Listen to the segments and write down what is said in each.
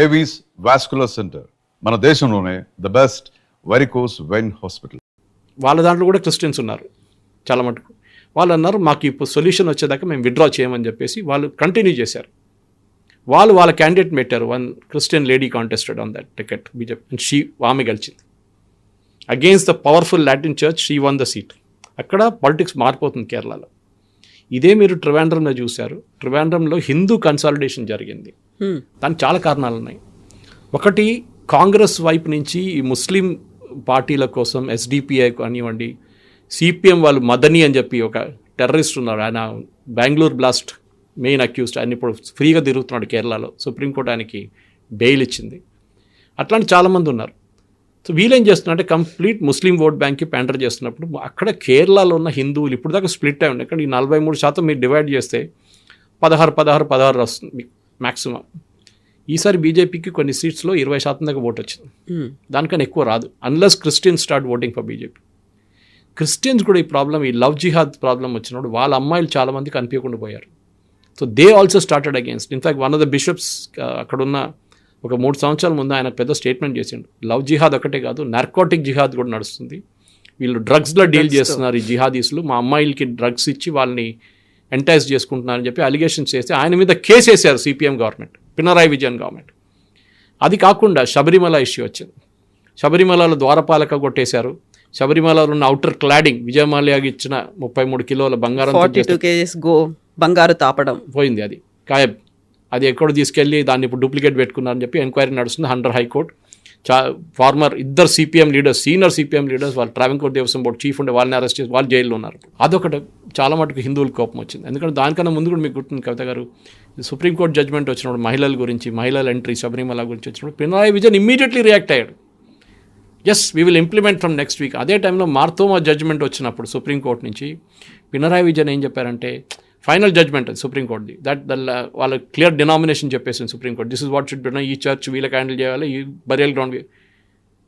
Avis vascular centre, మన దేశంలోనే the best varicose vein hospital. వాళ్ళ దాంట్లో కూడా క్రిస్టియన్స్ ఉన్నారు చాలా మటుకు. వాళ్ళు అన్నారు మాకు ఇప్పుడు సొల్యూషన్ వచ్చేదాకా మేము విత్డ్రా చేయమని చెప్పేసి వాళ్ళు కంటిన్యూ చేశారు. వాళ్ళ క్యాండిడేట్ పెట్టారు. One Christian lady contested on that ticket BJP and ఆమె గెలిచింది. Against the powerful Latin church she won the seat. అక్కడ పాలిటిక్స్ మారిపోతుంది కేరళలో. ఇదే మీరు ట్రివాండ్రంలో చూశారు. ట్రివాండ్రంలో హిందూ కన్సాలిడేషన్ జరిగింది. దానికి చాలా కారణాలు ఉన్నాయి. ఒకటి, కాంగ్రెస్ వైపు నుంచి ఈ ముస్లిం పార్టీల కోసం ఎస్డిపిఐ కానివ్వండి, సిపిఎం వాళ్ళు మదనీ అని చెప్పి ఒక టెర్రరిస్ట్ ఉన్నారు, ఆయన బెంగళూరు బ్లాస్ట్ మెయిన్ అక్యూజ్డ్, ఆయన ఇప్పుడు ఫ్రీగా తిరుగుతున్నాడు కేరళలో. సుప్రీంకోర్టు ఆయనకి బెయిల్ ఇచ్చింది. అట్లాంటి చాలామంది ఉన్నారు. సో వీళ్ళేం చేస్తున్నారంటే కంప్లీట్ ముస్లిం ఓట్ బ్యాంక్కి ప్యాండర్ చేస్తున్నప్పుడు అక్కడ కేరళలో ఉన్న హిందువులు ఇప్పుడు దాకా స్ప్లిట్ అయి ఉన్నాయి. ఇక్కడ ఈ 43% మీరు డివైడ్ చేస్తే 16 వస్తుంది మ్యాక్సిమం. ఈసారి బీజేపీకి కొన్ని సీట్స్లో 20% దాకా ఓటు వచ్చింది. దానికన్నా ఎక్కువ రాదు unless Christians start voting for BJP. Christians కూడా ఈ ప్రాబ్లం, ఈ లవ్ జిహాద్ ప్రాబ్లం వచ్చినప్పుడు వాళ్ళ అమ్మాయిలు చాలామంది కనిపించకుండా పోయారు. So they also started against. In fact one of the bishops అక్కడున్న ఒక 3 సంవత్సరాల ముందు ఆయన పెద్ద స్టేట్మెంట్ చేసిండు, లవ్ జిహాద్ ఒకటే కాదు నార్కోటిక్ జిహాద్ కూడా నడుస్తుంది, వీళ్ళు డ్రగ్స్లో డీల్ చేస్తున్నారు ఈ జిహాదీస్లు, మా అమ్మాయిలకి డ్రగ్స్ ఇచ్చి వాళ్ళని ఎంటైజ్ చేసుకుంటున్నారని చెప్పి అలిగేషన్స్ చేస్తే ఆయన మీద కేసు వేశారు CPM government, Pinarayi Vijayan government. అది కాకుండా శబరిమల ఇష్యూ వచ్చింది. శబరిమలలో ద్వారపాలక కొట్టేశారు. శబరిమలలో ఉన్న అవుటర్ క్లాడింగ్, విజయమాల్యాకి ఇచ్చిన 33 కిలోల బంగారం, 42 kgs బంగారు తాపడం పోయింది. అది గాయబ్. అది ఎక్కడ తీసుకెళ్ళి దాన్ని ఇప్పుడు డూప్లికేట్ పెట్టుకున్నారని చెప్పి ఎంక్వైరీ నడుస్తుంది అండర్ హైకోర్టు. ఫార్మర్ ఇద్దరు CPM leaders, senior CPM leaders, వాళ్ళు ట్రావెంకోర్ దేవస్వం బోర్డు చీఫ్ ఉండే వాళ్ళని అరెస్ట్ చేసి వాళ్ళు జైల్లో ఉన్నారు. అదొకటి చాలా మటుకు హిందువులకు కోపం వచ్చింది. ఎందుకంటే దానికన్నా ముందు కూడా మీకు గుర్తుంది కవిత గారు, సుప్రీంకోర్టు జడ్జ్మెంట్ వచ్చినప్పుడు మహిళల గురించి, మహిళల ఎంట్రీ శబరిమల గురించి వచ్చినప్పుడు పినరాయి విజయన్ ఇమ్మీడియట్లీ రియాక్ట్ అయ్యాడు. Yes we will implement from next week. అదే టైంలో మార్తోమా జడ్జ్మెంట్ వచ్చినప్పుడు సుప్రీంకోర్టు నుంచి పినరాయి విజయన్ ఏం చెప్పారంటే, ఫైనల్ జడ్జ్మెంట్ అది సుప్రీంకోర్టుది, వాళ్ళ క్లియర్ డినామినేషన్ చెప్పేసింది supreme court, this is what should be done, ఈ చర్చ్ వీళ్ళకి హ్యాండిల్ చేయాలి, ఈ బరియల్ గ్రౌండ్.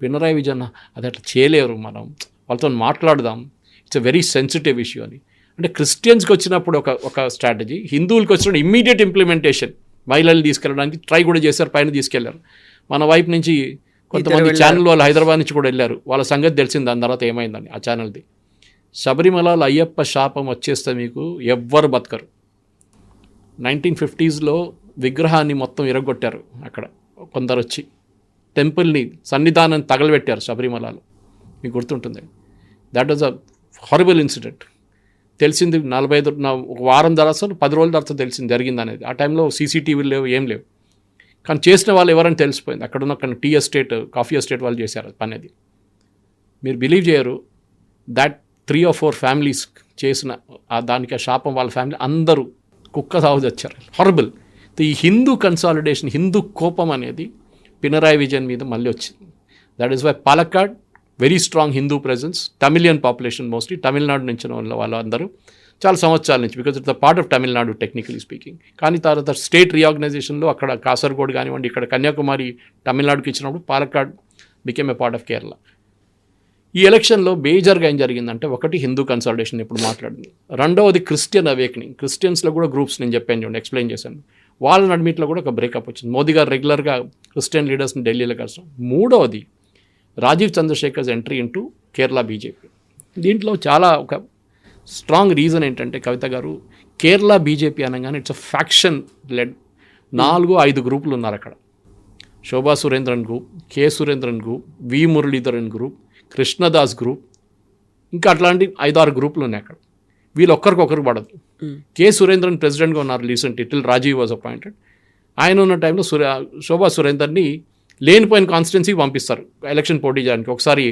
పినరాయి విజయన్ అది అట్లా చేయలేరు, మనం వాళ్ళతో మాట్లాడదాం, it's a very sensitive issue అని. అంటే క్రిస్టియన్స్కి వచ్చినప్పుడు ఒక స్ట్రాటజీ, హిందువులకి వచ్చినప్పుడు ఇమ్మీడియట్ ఇంప్లిమెంటేషన్, మహిళలు తీసుకెళ్ళడానికి ట్రై కూడా చేశారు, పైన తీసుకెళ్లారు. మన వైపు నుంచి కొంతమంది ఛానల్ వాళ్ళు హైదరాబాద్ నుంచి కూడా వెళ్ళారు, వాళ్ళ సంగతి తెలిసింది దాని తర్వాత ఏమైందని ఆ ఛానల్ది. శబరిమలలో అయ్యప్ప శాపం వచ్చేస్తే మీకు ఎవ్వరు బతకరు. 1950s విగ్రహాన్ని మొత్తం ఇరగొట్టారు అక్కడ కొందరు వచ్చి, టెంపుల్ని సన్నిధానం తగలబెట్టారు శబరిమలలో, మీకు గుర్తుంటుంది. That was a horrible incident. తెలిసింది 45 ఒక వారం తర్వాత 10 రోజుల తర్వాత తెలిసింది జరిగింది అనేది. ఆ టైంలో సీసీటీవీలు లేవు, ఏం లేవు. కానీ చేసిన వాళ్ళు ఎవరని తెలిసిపోయింది. అక్కడున్న టీ ఎస్టేట్, కాఫీ ఎస్టేట్ వాళ్ళు చేశారు పని. అది మీరు బిలీవ్ చేయరు, దాట్ 3 or 4 ఫ్యామిలీస్ చేసిన దానికి ఆ శాపం, వాళ్ళ ఫ్యామిలీ అందరూ కుక్క సాగు తెచ్చారు. హారబుల్. ఈ హిందూ కన్సాలిడేషన్, హిందూ కోపం అనేది పినరాయి విజయన్ మీద మళ్ళీ వచ్చింది. That is why Palakkad very strong Hindu presence, Tamilian population mostly, Tamil Nadu నుంచి వాళ్ళందరూ చాలా సంవత్సరాల నుంచి, because it's the part of Tamil Nadu technically speaking. కానీ తర్వాత స్టేట్ రీఆర్గనైజేషన్లో అక్కడ కాసర్గోడ్ కానివ్వండి, ఇక్కడ కన్యాకుమారి తమిళనాడుకి ఇచ్చినప్పుడు Palakkad became a part of Kerala. ఈ ఎలక్షన్లో మేజర్గా ఏం జరిగిందంటే, ఒకటి హిందూ కన్సాలిడేషన్ ఇప్పుడు మాట్లాడింది, రెండవది క్రిస్టియన్ అవేకనింగ్. క్రిస్టియన్స్లో కూడా గ్రూప్స్ నేను చెప్పాను చూడండి, ఎక్స్ప్లెయిన్ చేశాను, వాళ్ళ నడిమిట్లో కూడా ఒక బ్రేకప్ వచ్చింది. మోదీ గారు రెగ్యులర్గా క్రిస్టియన్ లీడర్స్ని ఢిల్లీలో కలిసాం. మూడవది Rajeev Chandrasekhar's entry into Kerala BJP. దీంట్లో చాలా ఒక స్ట్రాంగ్ రీజన్ ఏంటంటే కవిత గారు, కేరళ బీజేపీ అనగానే ఇట్స్ అ ఫ్యాక్షన్ లెడ్. 4-5 గ్రూపులు ఉన్నారు అక్కడ. Shobha Surendran group, K Surendran group, V Muraleedharan group, Krishnadas group, ఇంకా అట్లాంటి 5-6 గ్రూపులు ఉన్నాయి అక్కడ. వీళ్ళు ఒక్కరికొకరు పడదు. కె సురేంద్రన్ ప్రెసిడెంట్గా ఉన్నారు recently, till Rajeev was appointed. ఆయన ఉన్న టైంలో శోభా సురేందర్ని లేనిపోయిన కాన్స్టిట్యున్సీకి పంపిస్తారు ఎలక్షన్ పోటీ చేయడానికి. ఒకసారి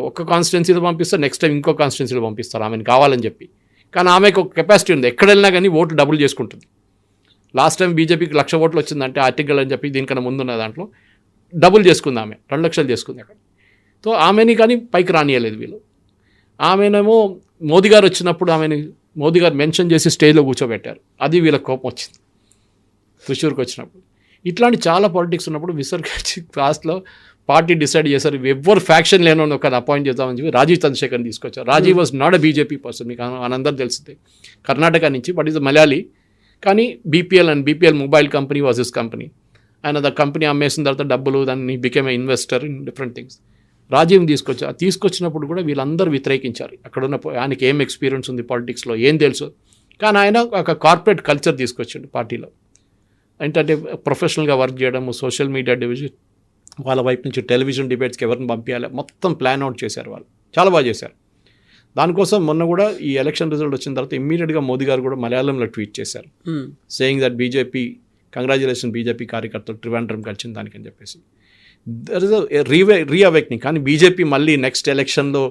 ఒక్క కాన్స్టిట్యున్సీలో పంపిస్తారు, నెక్స్ట్ టైం ఇంకో కాన్స్టిట్యున్సీలో పంపిస్తారు ఆమెను కావాలని చెప్పి. కానీ ఆమెకు ఒక కెపాసిటీ ఉంది, ఎక్కడ వెళ్ళినా కానీ ఓటు డబుల్ చేసుకుంటుంది. లాస్ట్ టైం బీజేపీకి 1,00,000 ఓట్లు వచ్చిందంటే ఆర్టికల్ అని చెప్పి దీనికన్నా ముందున్న దాంట్లో డబుల్ చేసుకుంది ఆమె, 2 లక్షలు చేసుకుంది అక్కడ. సో ఆమెని కానీ పైకి రానియలేదు వీళ్ళు. ఆమెనేమో మోదీ గారు వచ్చినప్పుడు మోదీ గారు మెన్షన్ చేసి స్టేజ్లో కూర్చోబెట్టారు, అది వీళ్ళకి కోపం వచ్చింది త్రిశూర్కి వచ్చినప్పుడు. ఇట్లాంటి చాలా పాలిటిక్స్ ఉన్నప్పుడు విసర్గచ్చి క్లాస్లో పార్టీ డిసైడ్ చేశారు, ఎవ్వరు ఫ్యాక్షన్ లేని ఒక అపాయింట్ చేద్దామని చెప్పి రాజీవ్ చంద్రశేఖర్ని తీసుకొచ్చారు. Rajeev was not a BJP person, మీకు అందరూ తెలిసిందే, కర్ణాటక నుంచి, బట్ ఈజ్ మలయాళీ. కానీ BPL mobile company was his company. ఆయన కంపెనీ అమ్మేసిన తర్వాత డబ్బులు దాన్ని became investor in different things. Rajeev తీసుకొచ్చినప్పుడు కూడా వీళ్ళందరూ వ్యతిరేకించారు. అక్కడున్న ఆయనకి ఏం ఎక్స్పీరియన్స్ ఉంది పాలిటిక్స్లో, ఏం తెలుసు. కానీ ఆయన ఒక కార్పొరేట్ కల్చర్ తీసుకొచ్చాడు పార్టీలో. ఏంటంటే ప్రొఫెషనల్గా వర్క్ చేయడము, సోషల్ మీడియా డివిజన్, వాళ్ళ వైపు నుంచి టెలివిజన్ డిబేట్స్కి ఎవరిని పంపించాలి మొత్తం ప్లాన్ అవుట్ చేశారు వాళ్ళు. చాలా బాగా చేశారు. దానికోసం మొన్న కూడా ఈ ఎలక్షన్ రిజల్ట్ వచ్చిన తర్వాత ఇమ్మీడియట్గా మోదీ గారు కూడా మలయాళంలో ట్వీట్ చేశారు, saying that BJP congratulation BJP కార్యకర్తలు ట్రివాండ్రం కలిసిన దానికని చెప్పేసి. There is reawakening. కానీ బీజేపీ మళ్ళీ నెక్స్ట్ ఎలక్షన్లో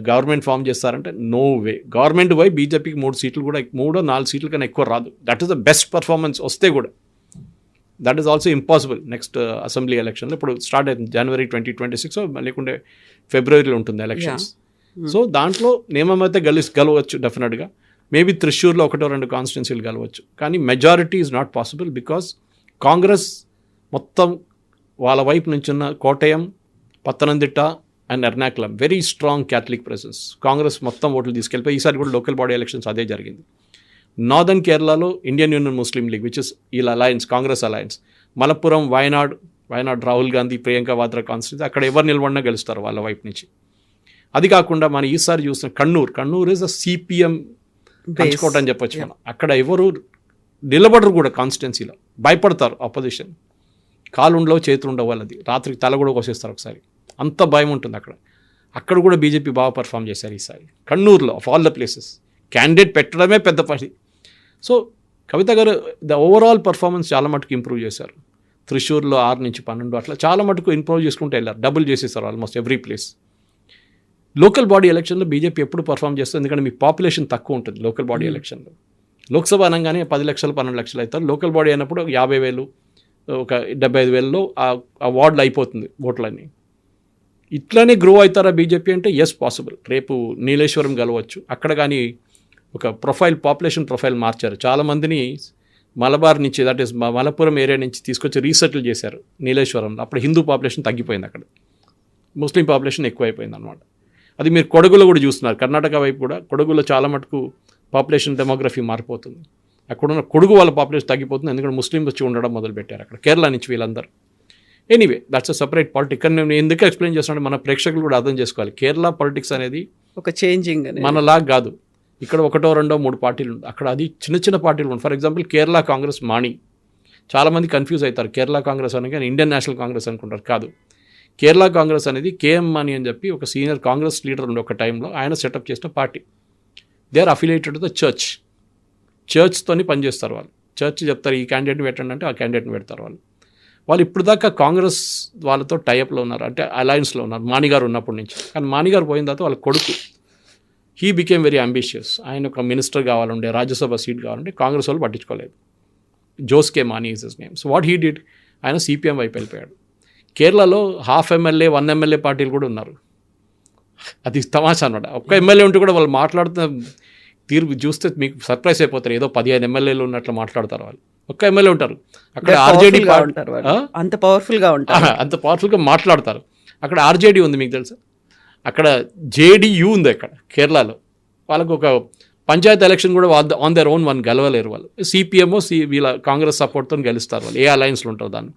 గవర్నమెంట్ ఫామ్ చేస్తారంటే నో వే. గవర్నమెంట్ పోయి బీజేపీకి 3 సీట్లు కూడా 3-4 సీట్ల కన్నా ఎక్కువ రాదు. That is the best performance వస్తే కూడా. That is also impossible next assembly ఎలక్షన్లో. ఇప్పుడు స్టార్ట్ అవుతుంది January 2026, లేకుంటే ఫిబ్రవరిలో ఉంటుంది ఎలక్షన్స్. సో దాంట్లో నియమం అయితే గెలవచ్చు డెఫినెట్గా. మేబీ త్రిశూర్లో 1-2 కాన్స్టిట్యున్సీలు గెలవచ్చు. కానీ majority is not possible because Congress మొత్తం వాళ్ళ వైపు నుంచి ఉన్న Kottayam, Pathanamthitta and Ernakulam very strong Catholic presence. Congress మొత్తం ఓట్లు తీసుకెళ్ళిపోయి ఈసారి కూడా లోకల్ బాడీ ఎలక్షన్స్ అదే జరిగింది. నార్దర్న్ కేరళలో ఇండియన్ యూనియన్ ముస్లిం లీగ్ విచ్ ఇస్ వీళ్ళ alliance, Congress alliance. Malappuram, Wayanad Rahul Gandhi, Priyanka Vadra constituency, అక్కడ ఎవరు నిలబడినా గెలుస్తారు వాళ్ళ వైపు నుంచి. అది కాకుండా మనం ఈసారి చూసిన కన్నూర్ ఇస్ అ సిపిఎం పంచుకోట అని చెప్పొచ్చు మనం. అక్కడ ఎవరు నిలబడరు కూడా కాన్స్టిట్యున్సీలో, భయపడతారు ఆపోజిషన్. కాలుండలో చేతులుండవు వాళ్ళది, రాత్రికి తల కూడా కోసేస్తారు ఒకసారి, అంత భయం ఉంటుంది అక్కడ. అక్కడ కూడా బీజేపీ బాగా పర్ఫామ్ చేశారు ఈసారి కన్నూరులో. Of all the places candidate పెట్టడమే పెద్ద పని. సో కవిత గారు ద ఓవరాల్ పర్ఫార్మెన్స్ చాలా మటుకు ఇంప్రూవ్ చేశారు. త్రిశూర్లో 6-12 అట్లా చాలా మటుకు ఇంప్రూవ్ చేసుకుంటూ వెళ్ళారు. డబుల్ చేసేసారు almost every place. Local body ఎలక్షన్లో బీజేపీ ఎప్పుడు పర్ఫామ్ చేస్తుంది, ఎందుకంటే మీ పాపులేషన్ తక్కువ ఉంటుంది లోకల్ బాడీ ఎలక్షన్లో. లోక్సభ అనగానే 10 లక్షలు 12 లక్షలు అవుతారు. లోకల్ బాడీ అయినప్పుడు 50,000 ఒక 75,000లో ఆ వార్డులు అయిపోతుంది ఓట్లన్నీ. ఇట్లానే గ్రో అవుతారా బీజేపీ అంటే ఎస్ పాసిబుల్. రేపు నీలేశ్వరం గెలవచ్చు అక్కడ. కానీ ఒక పాపులేషన్ ప్రొఫైల్ మార్చారు. చాలామందిని మలబార్ నుంచి, దట్ ఈస్ మలపురం ఏరియా నుంచి తీసుకొచ్చి రీసెటిల్ చేశారు నీలేశ్వరంలో. అప్పుడు హిందూ పాపులేషన్ తగ్గిపోయింది, అక్కడ ముస్లిం పాపులేషన్ ఎక్కువైపోయింది అనమాట. అది మీరు కొడగులో కూడా చూస్తున్నారు. కర్ణాటక వైపు కూడా కొడగులో చాలా మటుకు పాపులేషన్ డెమోగ్రఫీ మారిపోతుంది. అక్కడున్న కొడుగు వాళ్ళ పాపులేషన్ తగ్గిపోతుంది, ఎందుకంటే ముస్లిం వచ్చి ఉండడం మొదలుపెట్టారు అక్కడ, కేరళ నుంచి వీళ్ళందరూ. Anyway that's a separate politics. కానీ నేను ఎందుకు ఎక్స్ప్లెయిన్ చేస్తున్నాను, మన ప్రేక్షకులు కూడా అర్థం చేసుకోవాలి. కేరళ పాలిటిక్స్ అనేది ఒక చేంజింగ్ మనలాగా కాదు. ఇక్కడ 1-2-3 పార్టీలు ఉంటాయి, అక్కడ అది చిన్న పార్టీలు ఉంటాయి. ఫర్ ఎగ్జాంపుల్ కేరళ కాంగ్రెస్ మాణి, చాలామంది కన్ఫ్యూజ్ అవుతారు. కేరళ కాంగ్రెస్ అనగా ఇండియన్ నేషనల్ కాంగ్రెస్ అనుకుంటారు. కాదు, కేరళ కాంగ్రెస్ అనేది కేఎం మాణి అని చెప్పి ఒక సీనియర్ కాంగ్రెస్ లీడర్ ఉండే ఒక టైంలో ఆయన సెటప్ చేసిన party. They are affiliated to the చర్చ్తోని పనిచేస్తారు వాళ్ళు. చర్చ్ చెప్తారు ఈ క్యాండిడేట్ని పెట్టండి అంటే ఆ క్యాండిడేట్ని పెడతారు వాళ్ళు. ఇప్పుడు దాకా కాంగ్రెస్ వాళ్ళతో టైఅప్లో ఉన్నారు, అంటే అలయన్స్లో ఉన్నారు మాణిగారు ఉన్నప్పటి నుంచి. కానీ మాణిగారు పోయిన తర్వాత వాళ్ళ కొడుకు హీ బికేమ్ వెరీ అంబిషియస్. ఆయన ఒక మినిస్టర్ కావాలంటే, రాజ్యసభ సీట్ కావాలంటే కాంగ్రెస్ వాళ్ళు పట్టించుకోలేదు. Jose K Mani is his name. So what he did, ఆయన సిపిఎం వైపు వెళ్ళిపోయాడు. కేరళలో 1/2 ఎమ్మెల్యే 1 ఎమ్మెల్యే పార్టీలు కూడా ఉన్నారు. అది తమాషా అనమాట. ఒక్క ఎమ్మెల్యే ఉంటే కూడా వాళ్ళు మాట్లాడుతున్న తీర్పు చూస్తే మీకు సర్ప్రైజ్ అయిపోతారు. ఏదో 15 ఎమ్మెల్యేలు ఉన్నట్లు మాట్లాడతారు వాళ్ళు. ఒక్క ఎమ్మెల్యే ఉంటారు అక్కడ. ఆర్జేడీ అంత పవర్ఫుల్గా ఉంటారు, అంత పవర్ఫుల్గా మాట్లాడతారు. అక్కడ ఆర్జేడీ ఉంది, మీకు తెలుసా. అక్కడ జేడీయూ ఉంది అక్కడ కేరళలో. వాళ్ళకు ఒక పంచాయతీ ఎలక్షన్ కూడా ఆన్ దర్ ఓన్ వన్ గెలవలేరు వాళ్ళు. సిపిఎంఓ వీళ్ళ కాంగ్రెస్ సపోర్ట్తో గెలుస్తారు వాళ్ళు, ఏ అలయన్స్లో ఉంటారు. దాన్ని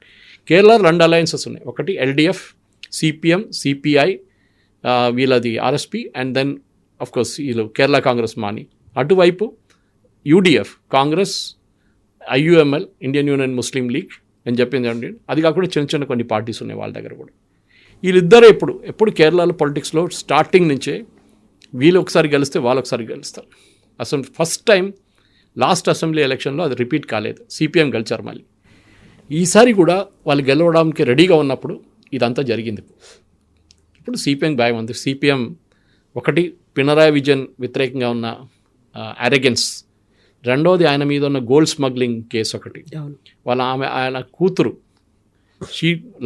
కేరళ 2 అలయన్సెస్ ఉన్నాయి. ఒకటి ఎల్డిఎఫ్, సిపిఎం, సిపిఐ, వీళ్ళది RSP, and then of course వీళ్ళు కేరళ కాంగ్రెస్ మాని. అటువైపు యూడిఎఫ్, కాంగ్రెస్, ఐయుఎంఎల్, ఇండియన్ యూనియన్ ముస్లిం లీగ్ అని చెప్పింది. అది కాకుండా చిన్న కొన్ని పార్టీస్ ఉన్నాయి వాళ్ళ దగ్గర కూడా. వీళ్ళిద్దరూ ఎప్పుడు కేరళలో పొలిటిక్స్లో స్టార్టింగ్ నుంచే వీళ్ళు ఒకసారి గెలిస్తే వాళ్ళు ఒకసారి గెలుస్తారు. అసలు ఫస్ట్ టైం లాస్ట్ అసెంబ్లీ ఎలక్షన్లో అది రిపీట్ కాలేదు, సిపిఎం గెలిచారు. మళ్ళీ ఈసారి కూడా వాళ్ళు గెలవడానికి రెడీగా ఉన్నప్పుడు ఇదంతా జరిగింది. ఇప్పుడు సిపిఎం భయం ఉంది. సిపిఎం ఒకటి పినరాయి విజయన్ వ్యతిరేకంగా ఉన్న అరెగెన్స్, రెండోది ఆయన మీద ఉన్న గోల్డ్ స్మగ్లింగ్ కేసు ఒకటి. ఆయన కూతురు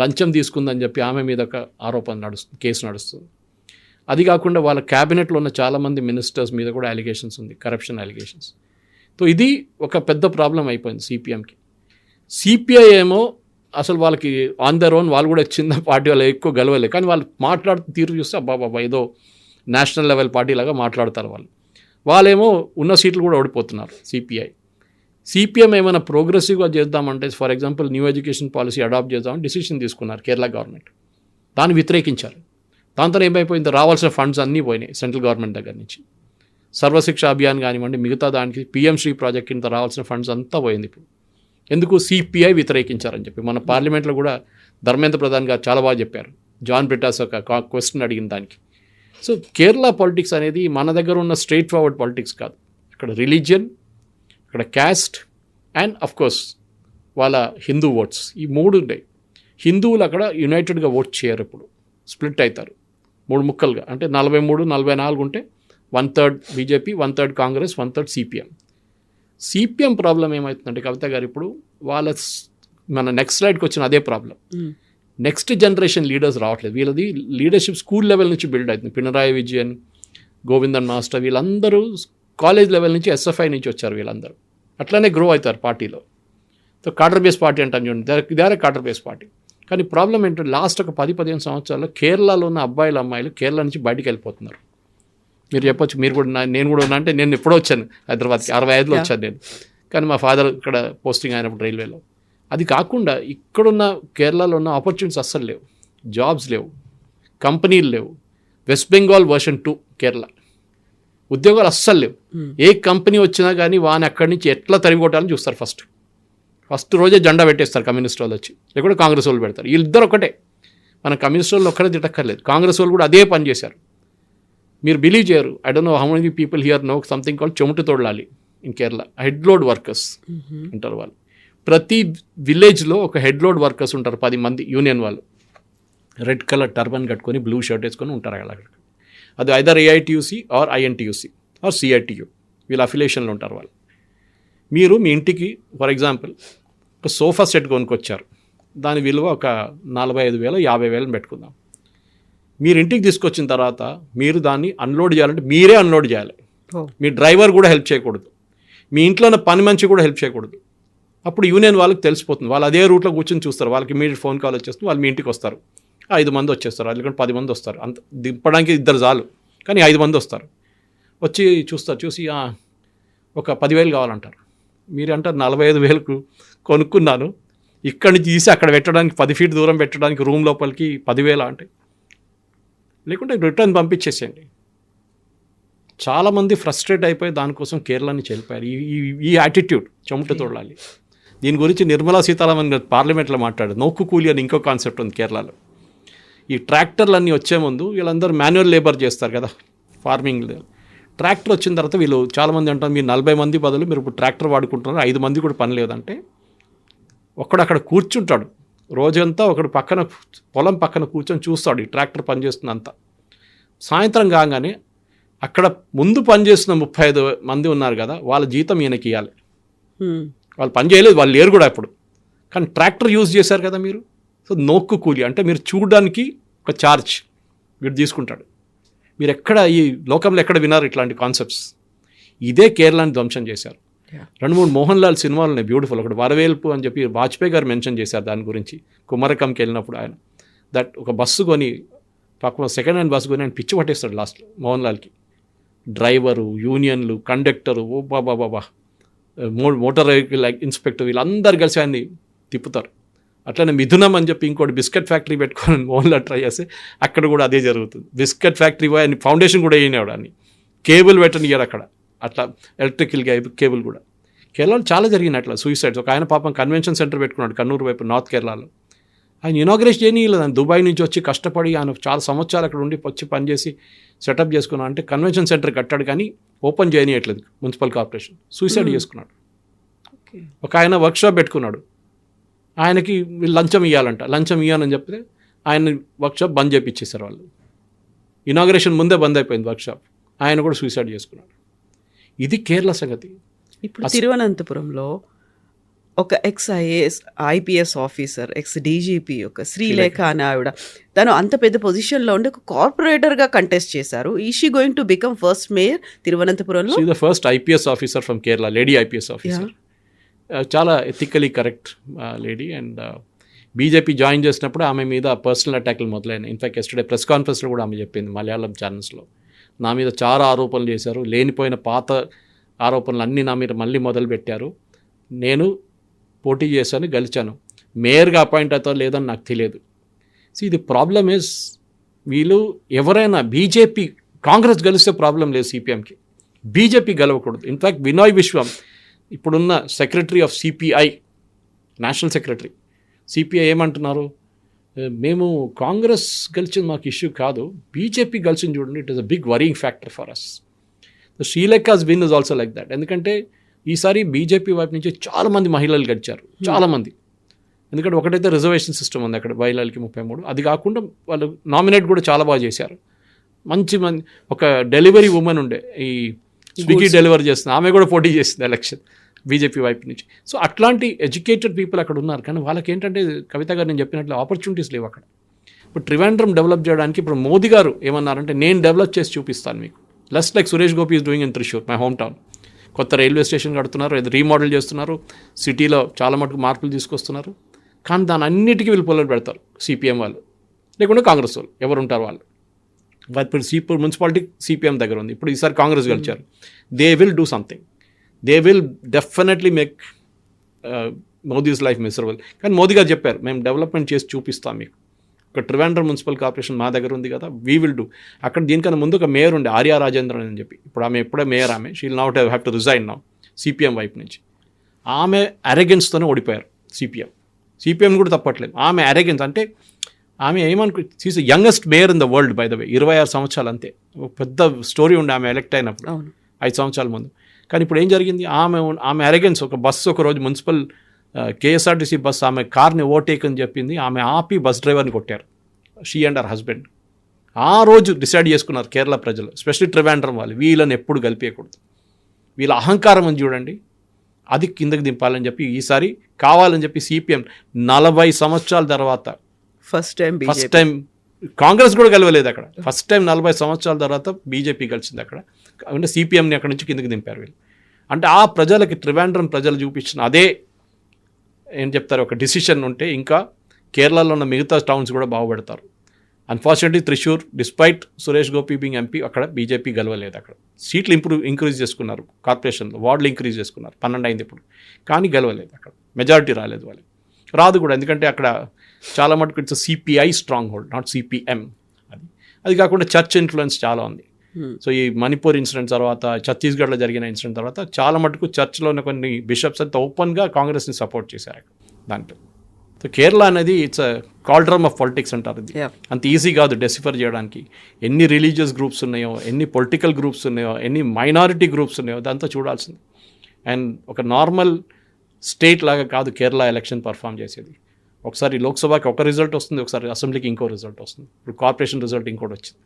లంచం తీసుకుందని చెప్పి ఆమె మీద ఒక ఆరోపణ కేసు నడుస్తుంది. అది కాకుండా వాళ్ళ క్యాబినెట్లో ఉన్న చాలామంది మినిస్టర్స్ మీద కూడా అలిగేషన్స్ ఉంది, కరప్షన్ అలిగేషన్స్. సో ఇది ఒక పెద్ద ప్రాబ్లం అయిపోయింది సిపిఎంకి. సిపిఐ ఏమో అసలు వాళ్ళకి ఆన్ దర్ ఓన్, వాళ్ళు కూడా చిన్న పార్టీ వాళ్ళు ఎక్కువ గెలవలేదు. కానీ వాళ్ళు మాట్లాడుతూ తీరు చూస్తే అబ్బాబా ఏదో నేషనల్ లెవెల్ పార్టీ లాగా మాట్లాడతారు వాళ్ళేమో ఉన్న సీట్లు కూడా ఓడిపోతున్నారు సిపిఐ. సిపిఎం ఏమైనా ప్రోగ్రెసివ్గా చేద్దామంటే for example new education policy adopt చేద్దామని డిసిషన్ తీసుకున్నారు కేరళ గవర్నమెంట్. దాన్ని వ్యతిరేకించారు. దాంతో ఏమైపోయింది, రావాల్సిన ఫండ్స్ అన్నీ పోయినాయి సెంట్రల్ గవర్నమెంట్ దగ్గర నుంచి. సర్వశిక్ష అభియాన్ కానివ్వండి, మిగతా దానికి పిఎం శ్రీ ప్రాజెక్ట్ కింద రావాల్సిన ఫండ్స్ అంతా పోయింది ఇప్పుడు. ఎందుకు సిపిఐ వ్యతిరేకించారని చెప్పి మన పార్లమెంట్లో కూడా ధర్మేంద్ర ప్రధాన్ గారు చాలా బాగా చెప్పారు. జాన్ బ్రిటాస్ ఒక క్వశ్చన్ అడిగిన దానికి. సో కేరళ పాలిటిక్స్ అనేది మన దగ్గర ఉన్న స్ట్రైట్ ఫార్వర్డ్ పాలిటిక్స్ కాదు. ఇక్కడ రిలీజియన్, ఇక్కడ క్యాస్ట్ అండ్ అఫ్కోర్స్ వాళ్ళ హిందూ ఓట్స్, ఈ మూడు ఉన్నాయి. హిందువులు అక్కడ యునైటెడ్గా ఓట్ చేయరు, ఇప్పుడు స్ప్లిట్ అవుతారు 3 ముక్కలుగా. అంటే 43, 44 ఉంటే 1/3 BJP, 1/3 Congress, 1/3 CPM. CPM problem ఏమవుతుందంటే కవిత గారు, ఇప్పుడు వాళ్ళ మన నెక్స్ట్ స్లైడ్కి వచ్చిన అదే ప్రాబ్లం. నెక్స్ట్ జనరేషన్ లీడర్స్ రావట్లేదు. వీళ్ళది లీడర్షిప్ స్కూల్ లెవెల్ నుంచి బిల్డ్ అవుతుంది. పినరాయి విజయన్, గోవిందన్ మాస్టర్ వీళ్ళందరూ కాలేజ్ లెవెల్ నుంచి ఎస్ఎఫ్ఐ నుంచి వచ్చారు. వీళ్ళందరూ అట్లనే గ్రో అవుతారు పార్టీలో. సో కాడర్ బేస్ పార్టీ అంటాను చూడండి, ఇదే కాడర్ బేస్ పార్టీ. కానీ ప్రాబ్లం ఏంటంటే లాస్ట్ ఒక 10-15 సంవత్సరాల్లో కేరళలో ఉన్న అబ్బాయిలు అమ్మాయిలు కేరళ నుంచి బయటికి వెళ్ళిపోతున్నారు. మీరు చెప్పొచ్చు, మీరు కూడా నేను కూడా ఉన్నా అంటే నేను ఎప్పుడో వచ్చాను హైదరాబాద్కి, 65లో వచ్చాను నేను. కానీ మా ఫాదర్ ఇక్కడ పోస్టింగ్ అయినప్పుడు రైల్వేలో. అది కాకుండా ఇక్కడున్న కేరళలో ఉన్న ఆపర్చునిటీస్ అస్సలు లేవు, జాబ్స్ లేవు, కంపెనీలు లేవు. వెస్ట్ బెంగాల్ వర్షన్ 2 కేరళ, ఉద్యోగాలు అస్సలు లేవు. ఏ కంపెనీ వచ్చినా కానీ వాని అక్కడి నుంచి ఎట్లా తరిగొట్టాలని చూస్తారు. ఫస్ట్ రోజే జెండా పెట్టేస్తారు కమ్యూనిస్ట్ వాళ్ళు వచ్చి, లేకుంటే కాంగ్రెస్ వాళ్ళు పెడతారు. వీళ్ళిద్దరు ఒకటే, మన కమ్యూనిస్ట్ వాళ్ళు ఒక్కడే తిట్టక్కర్లేదు, కాంగ్రెస్ వాళ్ళు కూడా అదే పని చేశారు. మీరు బిలీవ్ చేయరు, I don't know how many people here know something called chemata thozhilali in Kerala. Head load workers అంటారు వాళ్ళు. ప్రతి విలేజ్లో ఒక హెడ్ లోడ్ వర్కర్స్ ఉంటారు, 10 మంది యూనియన్ వాళ్ళు. రెడ్ కలర్ టర్బన్ కట్టుకొని బ్లూ షర్ట్ వేసుకొని ఉంటారు అక్కడ. అది either AITUC or INTUC or CITU, వీళ్ళ అఫిలియేషన్లో ఉంటారు వాళ్ళు. మీరు మీ ఇంటికి ఫర్ ఎగ్జాంపుల్ ఒక సోఫా సెట్ కొనుక్కొచ్చారు, దాని విలువ ఒక 45,000 50,000 పెట్టుకుందాం. మీరు ఇంటికి తీసుకొచ్చిన తర్వాత మీరు దాన్ని అన్లోడ్ చేయాలంటే మీరే అన్లోడ్ చేయాలి. మీ డ్రైవర్ కూడా హెల్ప్ చేయకూడదు, మీ ఇంట్లో ఉన్న పని మనిషి కూడా హెల్ప్ చేయకూడదు. అప్పుడు యూనియన్ వాళ్ళకి తెలిసిపోతుంది, వాళ్ళు అదే రూట్లో కూర్చొని చూస్తారు. వాళ్ళకి ఇమీడియట్ ఫోన్ కాల్ వచ్చేస్తుంది, వాళ్ళు మీ ఇంటికి వస్తారు. 5 మంది వచ్చేస్తారు, లేకుంటే 10 మంది వస్తారు. అంత దింపడానికి 2 చాలు, కానీ 5 మంది వస్తారు. వచ్చి చూస్తారు, చూసి ఒక 10,000 కావాలంటారు. మీరు అంటారు 45,000కు కొనుక్కున్నాను, ఇక్కడి నుంచి తీసి అక్కడ పెట్టడానికి 10 ఫీట్ దూరం పెట్టడానికి రూమ్ లోపలికి 10,000 అంటే, లేకుంటే రిటర్న్ పంపించేసేయండి. చాలామంది ఫ్రస్ట్రేట్ అయిపోయి దానికోసం కేరళ నుంచి వెళ్ళిపోయారు. ఈ యాటిట్యూడ్ చెమట తోడాలి. దీని గురించి నిర్మలా సీతారామన్ గారు పార్లమెంట్లో మాట్లాడారు. నోక్కు కూలి అని ఇంకో కాన్సెప్ట్ ఉంది కేరళలో. ఈ ట్రాక్టర్లు అన్నీ వచ్చే ముందు వీళ్ళందరూ మాన్యువల్ లేబర్ చేస్తారు కదా ఫార్మింగ్. ట్రాక్టర్ వచ్చిన తర్వాత వీళ్ళు చాలామంది అంటారు, మీరు 40 మంది బదులు మీరు ఇప్పుడు ట్రాక్టర్ వాడుకుంటున్నారు, 5 మంది కూడా పని లేదంటే ఒకడు అక్కడ కూర్చుంటాడు రోజంతా, ఒకడు పక్కన పొలం పక్కన కూర్చొని చూస్తాడు ఈ ట్రాక్టర్ పనిచేస్తుందంతా. సాయంత్రం కాగానే అక్కడ ముందు పనిచేస్తున్న 35 మంది ఉన్నారు కదా, వాళ్ళ జీతం ఈయనకి ఇవ్వాలి. వాళ్ళు పని చేయలేదు, వాళ్ళు లేరు కూడా ఇప్పుడు, కానీ ట్రాక్టర్ యూజ్ చేశారు కదా మీరు. సో నోక్కు కూలి అంటే మీరు చూడడానికి ఒక ఛార్జ్ వీడు తీసుకుంటాడు. మీరు ఎక్కడ ఈ లోకంలో ఎక్కడ విన్నారు ఇట్లాంటి కాన్సెప్ట్స్? ఇదే కేరళని ధ్వంసం చేశారు. 2-3 మోహన్ లాల్ సినిమాలు ఉన్నాయి బ్యూటిఫుల్. ఒకటి వరవేల్పు అని చెప్పి వాజ్పేయి గారు మెన్షన్ చేశారు దాని గురించి. కుమరకంకి వెళ్ళినప్పుడు ఆయన ఒక బస్సు కొని పక్క సెకండ్ హ్యాండ్ బస్సు కొని ఆయన పిచ్చి పట్టేస్తాడు లాస్ట్ మోహన్ లాల్కి. డ్రైవరు, యూనియన్లు, కండక్టరు, ఓ బాబా మోటార్ వెహికల్ ఇన్స్పెక్టర్ వీళ్ళందరూ కలిసి ఆయన్ని తిప్పుతారు. అట్లనే మిథునం అని చెప్పి ఇంకోటి బిస్కెట్ ఫ్యాక్టరీ పెట్టుకొని మోహన్ లాల్ ట్రై చేస్తే అక్కడ కూడా అదే జరుగుతుంది. బిస్కెట్ ఫ్యాక్టరీ పోయి ఆయన ఫౌండేషన్ కూడా వేయనివాడు, అని కేబుల్ పెట్టనియాడు అక్కడ. అట్లా ఎలక్ట్రికల్ కేబుల్ కూడా. కేరళలో చాలా జరిగినాయి అట్లా సూసైడ్స్. ఒక ఆయన పాపం కన్వెన్షన్ సెంటర్ పెట్టుకున్నాడు కన్నూరు వైపు నార్త్ కేరళలో. ఆయన ఇనాగ్రేట్ చేయనీయలేదు. ఆయన దుబాయ్ నుంచి వచ్చి కష్టపడి ఆయన చాలా సంవత్సరాలు అక్కడ ఉండి వచ్చి పనిచేసి సెటప్ చేసుకున్నాడు. అంటే కన్వెన్షన్ సెంటర్ కట్టాడు కానీ ఓపెన్ చేయనీయట్లేదు మున్సిపల్ కార్పొరేషన్. సూసైడ్ చేసుకున్నాడు. ఒక ఆయన వర్క్షాప్ పెట్టుకున్నాడు, ఆయనకి లంచం ఇవ్వాలంట. లంచం ఇవ్వాలని చెప్తే ఆయన వర్క్షాప్ బంద్ చేయించేశారు వాళ్ళు. ఇనాగ్రేషన్ ముందే బంద్ అయిపోయింది వర్క్షాప్. ఆయన కూడా సూసైడ్ చేసుకున్నాడు. ఇది కేరళ సంగతి. ఇప్పుడు తిరువనంతపురంలో ఒక ఐపీఎస్ ఆఫీసర్, డీజీపీ, ఒక శ్రీలేఖ అనే ఆవిడ, తను అంత పెద్ద పొజిషన్లో ఉండి ఒక కార్పొరేటర్గా కంటెస్ట్ చేశారు. Is she going to become first mayor తిరువనంతపురంలో? She the first IPS officer from Kerala, lady IPS officer. చాలా ethically correct lady. And BJP join చేసినప్పుడు ఆమె మీద పర్సనల్ అటాక్లు మొదలైనాయి. ఇన్ఫాక్ట్ ఎస్టర్డే ప్రెస్ కాన్ఫరెన్స్లో కూడా ఆమె చెప్పింది మలయాళం ఛానల్స్లో, నా మీద చాలా ఆరోపణలు చేశారు, లేనిపోయిన పాత ఆరోపణలు అన్నీ నా మీద మళ్ళీ మొదలుపెట్టారు, నేను పోటీ చేశాను, గెలిచాను. మేయర్గా అపాయింట్ అవుతారో లేదని నాకు తెలియదు. ఇది ప్రాబ్లమ్ ఇస్ వీళ్ళు ఎవరైనా బీజేపీ కాంగ్రెస్ గెలిస్తే ప్రాబ్లం లేదు సిపిఎంకి, బీజేపీ గెలవకూడదు. ఇన్ఫ్యాక్ట్ వినయ్ విశ్వం ఇప్పుడున్న secretary of CPI, national secretary CPI ఏమంటున్నారు, మేము కాంగ్రెస్ గెలిచింది మాకు ఇష్యూ కాదు, బీజేపీ గెలిచింది చూడండి, it is a big worrying factor for us. Sreelekha's win is also like that. ఎందుకంటే ఈసారి బీజేపీ వైపు నుంచి చాలామంది మహిళలు గెలిచారు, చాలామంది. ఎందుకంటే ఒకటైతే రిజర్వేషన్ సిస్టమ్ ఉంది అక్కడ మహిళలకి 33, అది కాకుండా వాళ్ళు నామినేట్ కూడా చాలా బాగా చేశారు. మంచి ఒక డెలివరీ ఉమెన్ ఉండే, ఈ స్విగ్గీ డెలివరీ చేస్తుంది, ఆమె కూడా పోటీ చేసింది ఎలక్షన్ బీజేపీ వైపు నుంచి. సో అట్లాంటి ఎడ్యుకేటెడ్ పీపుల్ అక్కడ ఉన్నారు. కానీ వాళ్ళకి ఏంటంటే కవిత గారు నేను చెప్పినట్లు ఆపర్చునిటీస్ లేవు అక్కడ. ఇప్పుడు ట్రివాండ్రం డెవలప్ చేయడానికి ఇప్పుడు మోదీ గారు ఏమన్నారంటే నేను డెవలప్ చేసి చూపిస్తాను మీకు, less like Suresh Gopi is doing in Thrissur, my home town. కొత్త రైల్వే స్టేషన్ కడుతున్నారు, ఇది రీమోడల్ చేస్తున్నారు, సిటీలో చాలా మటుకు మార్పులు తీసుకొస్తున్నారు. కానీ దాని అన్నిటికీ వీళ్ళు పొలలు పెడతారు సిపిఎం వాళ్ళు, లేకుంటే కాంగ్రెస్ వాళ్ళు, ఎవరు ఉంటారు వాళ్ళు. ఇప్పుడు మున్సిపాలిటీ సిపిఎం దగ్గర ఉంది, ఇప్పుడు ఈసారి కాంగ్రెస్ గెలిచారు. They will do something, they will definitely make Modi's life miserable. కానీ మోదీ గారు చెప్పారు మేము డెవలప్మెంట్ చేసి చూపిస్తాం మీకు. ఒక ట్రివాండ్రం మున్సిపల్ కార్పొరేషన్ మా దగ్గర ఉంది కదా, వీ విల్ డూ. అక్కడ దీనికన్నా ముందు ఒక మేయర్ ఉండే ఆర్యా రాజేంద్రన్ అని చెప్పి, ఇప్పుడు ఆమె ఎప్పుడే మేయర్, ఆమె she'll not have to resign now CPM వైపు నుంచి. ఆమె అరెగెన్స్తోనే ఓడిపోయారు సిపిఎం కూడా తప్పట్లేదు. ఆమె అరెగెన్స్ అంటే ఆమె sees youngest mayor in the world by the way, 26 సంవత్సరాలు అంతే. పెద్ద స్టోరీ ఉండే ఆమె ఎలక్ట్ అయినప్పుడు 5 సంవత్సరాల ముందు. కానీ ఇప్పుడు ఏం జరిగింది, ఆమె అరెగెన్స్, ఒక బస్సు ఒకరోజు మున్సిపల్ కేఎస్ఆర్టీసీ బస్సు ఆమె కార్ని ఓవర్టేక్ అని చెప్పింది, ఆమె ఆపి బస్ డ్రైవర్ని కొట్టారు, షీ అండ్ హర్ హస్బెండ్. ఆ రోజు డిసైడ్ చేసుకున్నారు కేరళ ప్రజలు, ఎస్పెషల్లీ ట్రివాండ్రం వాళ్ళు, వీళ్ళని ఎప్పుడు కలిపేయకూడదు, వీళ్ళ అహంకారం అని చూడండి, అది కిందకి దింపాలని చెప్పి ఈసారి కావాలని చెప్పి సిపిఎం 40 సంవత్సరాల తర్వాత ఫస్ట్ టైం కాంగ్రెస్ కూడా గెలవలేదు అక్కడ, ఫస్ట్ టైం 40 సంవత్సరాల తర్వాత బీజేపీ గెలిచింది అక్కడ. అంటే సిపిఎంని అక్కడ నుంచి కిందకి దింపారు వీళ్ళు. అంటే ఆ ప్రజలకి ట్రివాండ్రం ప్రజలు చూపించిన అదే ఏం చెప్తారు, ఒక డిసిషన్ ఉంటే ఇంకా కేరళలో ఉన్న మిగతా టౌన్స్ కూడా బాగుపడతారు. Unfortunately Thrissur despite Suresh Gopi being MP అక్కడ బీజేపీ గెలవలేదు. అక్కడ సీట్లు ఇంక్రీజ్ చేసుకున్నారు, కార్పొరేషన్లో వార్డులు ఇంక్రీజ్ చేసుకున్నారు, 12 అయింది ఇప్పుడు, కానీ గెలవలేదు అక్కడ, మెజారిటీ రాలేదు వాళ్ళకి, రాదు కూడా. ఎందుకంటే అక్కడ చాలా మటుకు it's CPI strong hold, not CPM. అది కాకుండా చర్చ్ ఇన్ఫ్లుయెన్స్ చాలా ఉంది. సో ఈ మణిపూర్ ఇన్సిడెంట్ తర్వాత, ఛత్తీస్గఢ్లో జరిగిన ఇన్సిడెంట్ తర్వాత చాలా మటుకు చర్చ్లో ఉన్న కొన్ని బిషప్స్ అంతా ఓపెన్గా కాంగ్రెస్ని సపోర్ట్ చేశారు దాంట్లో. సో కేరళ అనేది ఇట్స్ అ కాల్డ్రమ్ ఆఫ్ పాలిటిక్స్ అంటారు. ఇది అంత ఈజీ కాదు డెసిఫర్ చేయడానికి. ఎన్ని రిలీజియస్ గ్రూప్స్ ఉన్నాయో, ఎన్ని పొలిటికల్ గ్రూప్స్ ఉన్నాయో, ఎన్ని మైనారిటీ గ్రూప్స్ ఉన్నాయో, అదంతా చూడాల్సింది. అండ్ ఒక నార్మల్ స్టేట్ లాగా కాదు కేరళ ఎలక్షన్ పర్ఫామ్ చేసేది. ఒకసారి లోక్సభకి ఒక రిజల్ట్ వస్తుంది, ఒకసారి అసెంబ్లీకి ఇంకో రిజల్ట్ వస్తుంది, ఇప్పుడు కార్పొరేషన్ రిజల్ట్ ఇంకోటి వచ్చింది.